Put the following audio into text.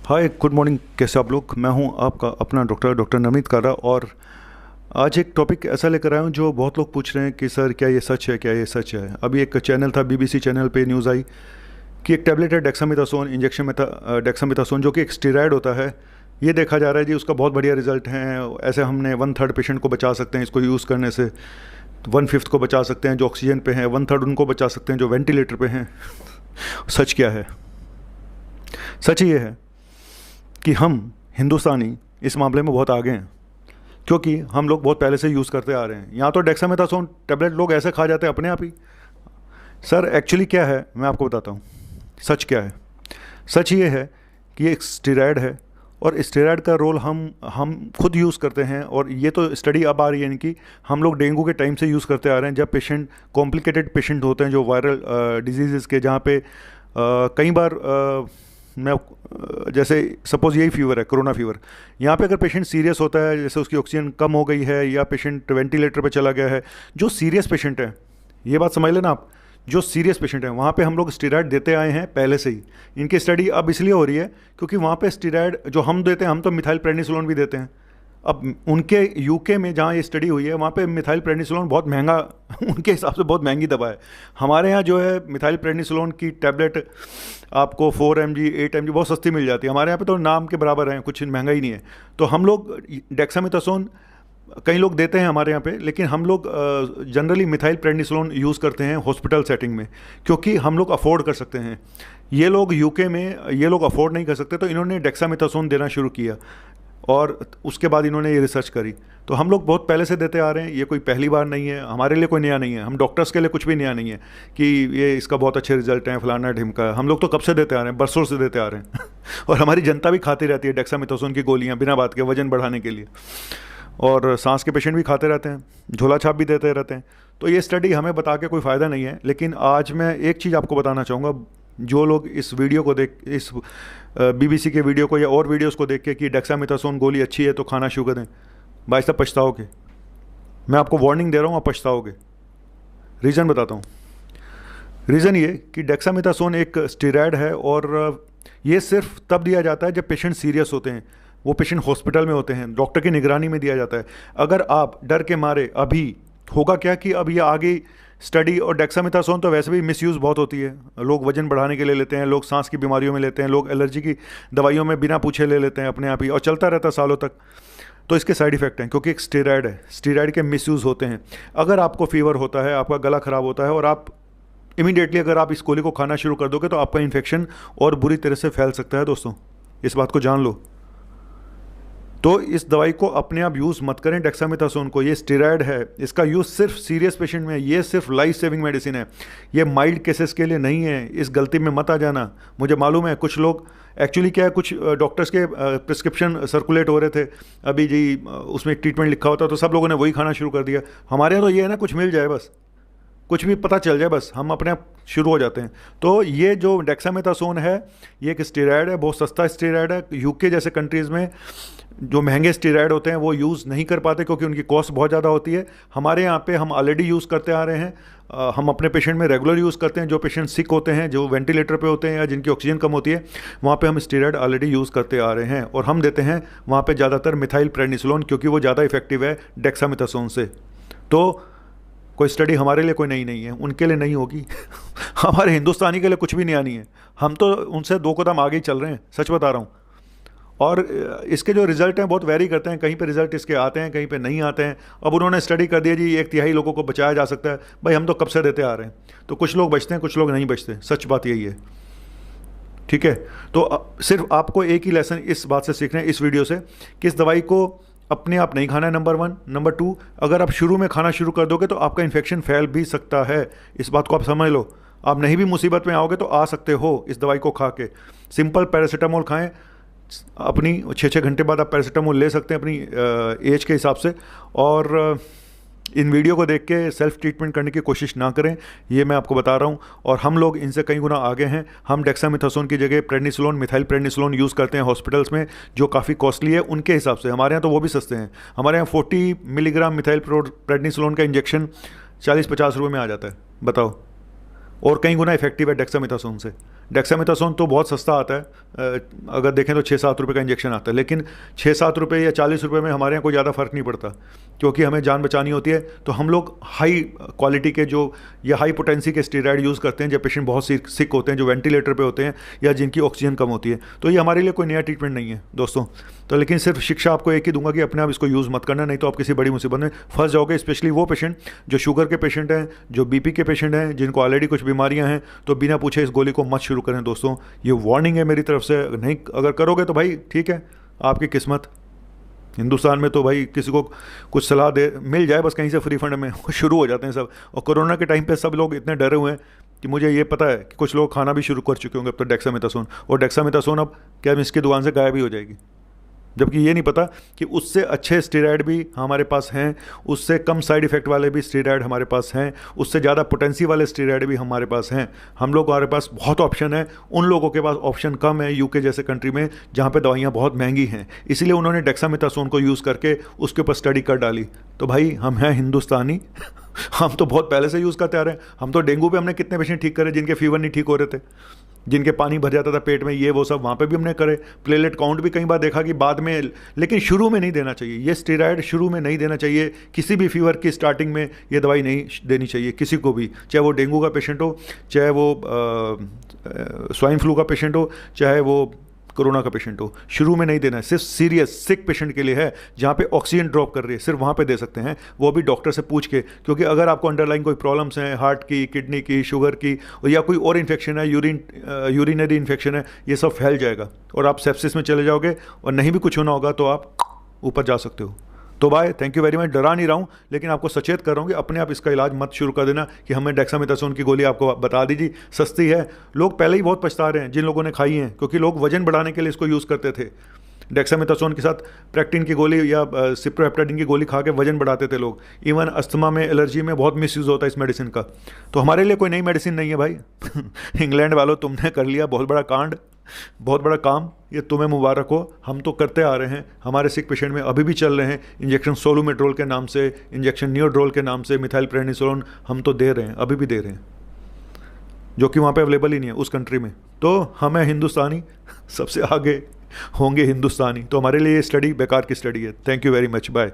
हाय, good morning. कैसे आप लोग? मैं हूं आपका अपना डॉक्टर नवनीत कारा। और आज एक टॉपिक ऐसा लेकर आया हूं जो बहुत लोग पूछ रहे हैं कि सर क्या ये सच है, क्या ये सच है। अभी एक चैनल था, बीबीसी चैनल पे न्यूज़ आई कि एक टैबलेट है डेक्सामेथासोन, इंजेक्शन में था डेक्सामेथासोन, जो कि एक स्टेरॉयड होता है। ये देखा जा रहा है जी, उसका बहुत बढ़िया रिजल्ट है। ऐसे हमने 1/3 पेशेंट को बचा सकते हैं इसको यूज़ करने से। 1/5 को बचा सकते हैं जो ऑक्सीजन पे हैं, 1/3 उनको बचा सकते हैं जो वेंटिलेटर पे हैं। सच क्या है? सच ये है कि हम हिंदुस्तानी इस मामले में बहुत आगे हैं, क्योंकि हम लोग बहुत पहले से यूज़ करते आ रहे हैं। यहाँ तो डेक्सामेथासोन टैबलेट लोग ऐसे खा जाते हैं अपने आप ही। सर एक्चुअली क्या है, मैं आपको बताता हूँ। सच क्या है? सच ये है कि ये एक स्टेरॉयड है, और स्टेरॉयड का रोल हम खुद यूज़ करते हैं। और ये तो स्टडी अब आ रही है इनकी। हम लोग डेंगू के टाइम से यूज़ करते आ रहे हैं, जब पेशेंट कॉम्प्लिकेटेड पेशेंट होते हैं, जो वायरल डिजीज़ के, जहाँ पे कई बार जैसे सपोज़ यही फीवर है, कोरोना फीवर। यहाँ पे अगर पेशेंट सीरियस होता है, जैसे उसकी ऑक्सीजन कम हो गई है या पेशेंट वेंटिलेटर पे चला गया है, जो सीरियस पेशेंट है, ये बात समझ लेना आप, जो सीरियस पेशेंट हैं वहाँ पे हम लोग स्टेरॉयड देते आए हैं पहले से ही। इनकी स्टडी अब इसलिए हो रही है क्योंकि वहाँ पे स्टेरॉयड जो हम देते हैं, हम तो मिथाइल प्रेडनिसोलोन भी देते हैं। अब उनके यूके में जहाँ ये स्टडी हुई है, वहाँ पे मिथाइल प्रेडनिसोलोन बहुत महंगा उनके हिसाब से बहुत महंगी दवा है। हमारे यहाँ जो है मिथाइल प्रेडनिसोलोन की टैबलेट आपको 4 mg 8 mg बहुत सस्ती मिल जाती है। हमारे यहाँ पे तो नाम के बराबर है, कुछ महंगा ही नहीं है। तो हम लोग डेक्सामेथासोन कई लोग देते हैं हमारे यहाँ पे, लेकिन हम लोग जनरली मिथाइल प्रेडनिसोलोन यूज़ करते हैं हॉस्पिटल सेटिंग में, क्योंकि हम लोग अफोर्ड कर सकते हैं। ये लोग यूके में ये लोग अफोर्ड नहीं कर सकते, तो इन्होंने डेक्सामेथासोन देना शुरू किया, और उसके बाद इन्होंने ये रिसर्च करी। तो हम लोग बहुत पहले से देते आ रहे हैं, ये कोई पहली बार नहीं है, हमारे लिए कोई नया नहीं है। हम डॉक्टर्स के लिए कुछ भी नया नहीं है कि ये इसका बहुत अच्छे रिजल्ट हैं, फलाना ढिमका। हम लोग तो कब से देते आ रहे हैं, बरसों से देते आ रहे हैं। और हमारी जनता भी खाती रहती है डेक्सामेथासोन की गोलियाँ बिना बात के, वजन बढ़ाने के लिए। और सांस के पेशेंट भी खाते रहते हैं, झोला छाप भी देते रहते हैं। तो ये स्टडी हमें बता के कोई फ़ायदा नहीं है। लेकिन आज मैं एक चीज़ आपको बताना चाहूँगा। जो लोग इस वीडियो को देख, इस बीबीसी के वीडियो को या और वीडियोस को देख के कि डेक्सामेथासोन गोली अच्छी है तो खाना शुरू कर दें, भाई साहब पछताओगे। मैं आपको वार्निंग दे रहा हूँ, आप पछताओगे। रीज़न बताता हूँ। रीज़न ये कि डेक्सामेथासोन एक स्टेरॉयड है, और ये सिर्फ तब दिया जाता है जब पेशेंट सीरियस होते हैं, वो पेशेंट हॉस्पिटल में होते हैं, डॉक्टर की निगरानी में दिया जाता है। अगर आप डर के मारे, अभी होगा क्या कि अब ये आगे स्टडी, और डेक्सामेथासोन तो वैसे भी मिसयूज़ बहुत होती है। लोग वजन बढ़ाने के लिए लेते हैं, लोग सांस की बीमारियों में लेते हैं, लोग एलर्जी की दवाइयों में बिना पूछे ले लेते हैं अपने आप ही, और चलता रहता है सालों तक। तो इसके साइड इफ़ेक्ट हैं, क्योंकि एक स्टेरॉयड है, स्टेरॉयड के मिसयूज़ होते हैं। अगर आपको फीवर होता है, आपका गला ख़राब होता है, और आप इमीडिएटली अगर आप इस गोली को खाना शुरू कर दोगे, तो आपका इन्फेक्शन और बुरी तरह से फैल सकता है। दोस्तों, इस बात को जान लो। तो इस दवाई को अपने आप यूज़ मत करें, डेक्सामेथासोन को। ये स्टेरॉयड है, इसका यूज़ सिर्फ सीरियस पेशेंट में है। ये सिर्फ लाइफ सेविंग मेडिसिन है, ये माइल्ड केसेस के लिए नहीं है। इस गलती में मत आ जाना। मुझे मालूम है कुछ लोग, एक्चुअली क्या है, कुछ डॉक्टर्स के प्रिस्क्रिप्शन सर्कुलेट हो रहे थे अभी जी, उसमें एक ट्रीटमेंट लिखा होता, तो सब लोगों ने वही खाना शुरू कर दिया। हमारे यहाँ तो ये है ना, कुछ मिल जाए बस, कुछ भी पता चल जाए बस, हम अपने आप शुरू हो जाते हैं। तो ये जो डेक्सामेथासोन है, ये एक स्टेरॉयड है, बहुत सस्ता स्टेरॉयड है। यूके जैसे कंट्रीज़ में जो महंगे स्टेरॉयड होते हैं वो यूज़ नहीं कर पाते, क्योंकि उनकी कॉस्ट बहुत ज़्यादा होती है। हमारे यहाँ पे हम ऑलरेडी यूज़ करते आ रहे हैं। हम अपने पेशेंट में रेगुलर यूज़ करते हैं। जो पेशेंट सिक होते हैं, जो वेंटिलेटर पे होते हैं, या जिनकी ऑक्सीजन कम होती है, वहाँ पे हम स्टेरॉयड ऑलरेडी यूज़ करते आ रहे हैं। और हम देते हैं वहाँ पे ज़्यादातर मिथाइल प्रेडनिसोलोन, क्योंकि वो ज़्यादा इफेक्टिव है डेक्सामेथासोन से। तो कोई स्टडी हमारे लिए कोई नई नहीं है, उनके लिए नहीं होगी। हमारे हिंदुस्तानी के लिए कुछ भी नया नहीं है। हम तो उनसे 2 कदम आगे ही चल रहे हैं, सच बता रहा हूँ। और इसके जो रिज़ल्ट हैं बहुत वेरी करते हैं, कहीं पे रिज़ल्ट इसके आते हैं, कहीं पे नहीं आते हैं। अब उन्होंने स्टडी कर दिया जी 1/3 लोगों को बचाया जा सकता है। भाई हम तो कब से देते आ रहे हैं। तो कुछ लोग बचते हैं, कुछ लोग नहीं बचते, सच बात यही है। ठीक है। तो सिर्फ आपको एक ही लेसन इस बात से सीखना है इस वीडियो से, कि इस दवाई को अपने आप नहीं खाना है, नंबर 1। नंबर 2, अगर आप शुरू में खाना शुरू कर दोगे तो आपका इन्फेक्शन फैल भी सकता है। इस बात को आप समझ लो। आप नहीं भी मुसीबत में आओगे तो आ सकते हो इस दवाई को खा के। सिंपल पैरासीटामोल खाएं, अपनी 6-6 घंटे बाद आप पैरासीटामोल ले सकते हैं अपनी एज के हिसाब से। और इन वीडियो को देख के सेल्फ ट्रीटमेंट करने की कोशिश ना करें, ये मैं आपको बता रहा हूँ। और हम लोग इनसे कई गुना आगे हैं। हम डेक्सामेथासोन की जगह प्रेडनिसोलोन, मिथाइल प्रेडनिसोलोन यूज़ करते हैं हॉस्पिटल्स में, जो काफ़ी कॉस्टली है उनके हिसाब से। हमारे यहाँ तो वो भी सस्ते हैं। हमारे यहाँ 40 मिलीग्राम मिथाइल प्रेडनिसोलोन का इंजेक्शन 40-50 रुपये में आ जाता है, बताओ। और कई गुना इफेक्टिव है डेक्सामेथासोन से। डेक्सामेथासोन तो बहुत सस्ता आता है, अगर देखें तो 6-7 रुपये का इंजेक्शन आता है, लेकिन 6-7 रुपये या 40 रुपये में हमारे यहाँ कोई ज़्यादा फ़र्क नहीं पड़ता, क्योंकि हमें जान बचानी होती है। तो हम लोग हाई क्वालिटी के जो या हाई पोटेंसी के स्टेरॉइड यूज़ करते हैं जब पेशेंट बहुत सिक होते हैं, जो वेंटिलेटर पे होते हैं या जिनकी ऑक्सीजन कम होती है। तो ये हमारे लिए कोई नया ट्रीटमेंट नहीं है दोस्तों। तो लेकिन सिर्फ शिक्षा आपको एक ही दूंगा कि अपने आप इसको यूज़ मत करना, नहीं तो आप किसी बड़ी मुसीबत में फंस जाओगे। स्पेशली वो पेशेंट जो शुगर के पेशेंट हैं, जो बीपी के पेशेंट हैं, जिनको ऑलरेडी कुछ बीमारियां हैं, तो बिना पूछे इस गोली को मत शुरू करें दोस्तों। ये वार्निंग है मेरी तरफ से। नहीं अगर करोगे तो भाई ठीक है, आपकी किस्मत। हिंदुस्तान में तो भाई किसी को कुछ सलाह दे मिल जाए बस कहीं से फ्री फंड में शुरू हो जाते हैं सब। और कोरोना के टाइम पे सब लोग इतने डरे हुए हैं कि मुझे ये पता है कि कुछ लोग खाना भी शुरू कर चुके होंगे अब तो डेक्सामेथासोन, और डेक्सामेथासोन अब केमिस्ट की दुकान से गायब भी हो जाएगी। जबकि ये नहीं पता कि उससे अच्छे स्टेरॉइड भी हमारे पास हैं, उससे कम साइड इफ़ेक्ट वाले भी स्टेरॉइड हमारे पास हैं, उससे ज़्यादा पोटेंसी वाले स्टेरॉइड भी हमारे पास हैं। हम लोग हमारे पास बहुत ऑप्शन है, उन लोगों के पास ऑप्शन कम है यूके जैसे कंट्री में जहाँ पे दवाइयाँ बहुत महंगी हैं। इसीलिए उन्होंने डेक्सामेथासोन को यूज़ करके उसके ऊपर स्टडी कर डाली। तो भाई हम हैं हिंदुस्तानी हम तो बहुत पहले से यूज़ करते आ रहे हैं। हम तो डेंगू पे हमने कितने पेशेंट ठीक करे जिनके फीवर नहीं ठीक हो रहे थे, जिनके पानी भर जाता था पेट में, ये वो सब वहाँ पे भी हमने करे। प्लेलेट काउंट भी कई बार देखा कि बाद में, लेकिन शुरू में नहीं देना चाहिए ये स्टेरॉइड, शुरू में नहीं देना चाहिए। किसी भी फीवर की स्टार्टिंग में ये दवाई नहीं देनी चाहिए किसी को भी, चाहे वो डेंगू का पेशेंट हो, चाहे वो स्वाइन फ्लू का पेशेंट हो, चाहे वो कोरोना का पेशेंट हो। शुरू में नहीं देना है, सिर्फ सीरियस सिक पेशेंट के लिए है जहाँ पे ऑक्सीजन ड्रॉप कर रही है, सिर्फ वहाँ पे दे सकते हैं, वो भी डॉक्टर से पूछ के। क्योंकि अगर आपको अंडरलाइन कोई प्रॉब्लम्स हैं, हार्ट की, किडनी की, शुगर की, या कोई और इन्फेक्शन है, यूरिनरी इन्फेक्शन है, ये सब फैल जाएगा और आप सेप्सिस में चले जाओगे और नहीं भी कुछ होना होगा तो आप ऊपर जा सकते हो। तो bye, thank you very much. डरा नहीं रहा हूँ, लेकिन आपको सचेत कर रहा हूँ कि अपने आप इसका इलाज मत शुरू कर देना कि हमें डेक्सामेथासोन की गोली आपको बता दीजिए सस्ती है। लोग पहले ही बहुत पछता रहे हैं जिन लोगों ने खाई हैं, क्योंकि लोग वजन बढ़ाने के लिए इसको यूज़ करते थे। डेक्सामेथासोन के साथ प्रेक्टिन की गोली या सिप्रोहेप्टाडीन की गोली खा के वजन बढ़ाते थे लोग। इवन अस्थमा में, एलर्जी में बहुत मिसयूज़ होता है इस मेडिसिन का। तो हमारे लिए कोई नई मेडिसिन नहीं है भाई इंग्लैंड वालों, तुमने कर लिया बहुत बड़ा कांड, बहुत बड़ा काम, ये तुम्हें मुबारक हो। हम तो करते आ रहे हैं, हमारे सिक पेशेंट में अभी भी चल रहे हैं इंजेक्शन सोलूमेड्रोल के नाम से, इंजेक्शन नियोड्रोल के नाम से, मिथाइल प्रेडनिसोलोन हम तो दे रहे हैं, अभी भी दे रहे हैं, जो कि वहाँ पे अवेलेबल ही नहीं है उस कंट्री में। तो हमें हिंदुस्तानी सबसे आगे होंगे हिंदुस्तानी, तो हमारे लिए ये स्टडी बेकार की स्टडी है। Thank you very much, bye.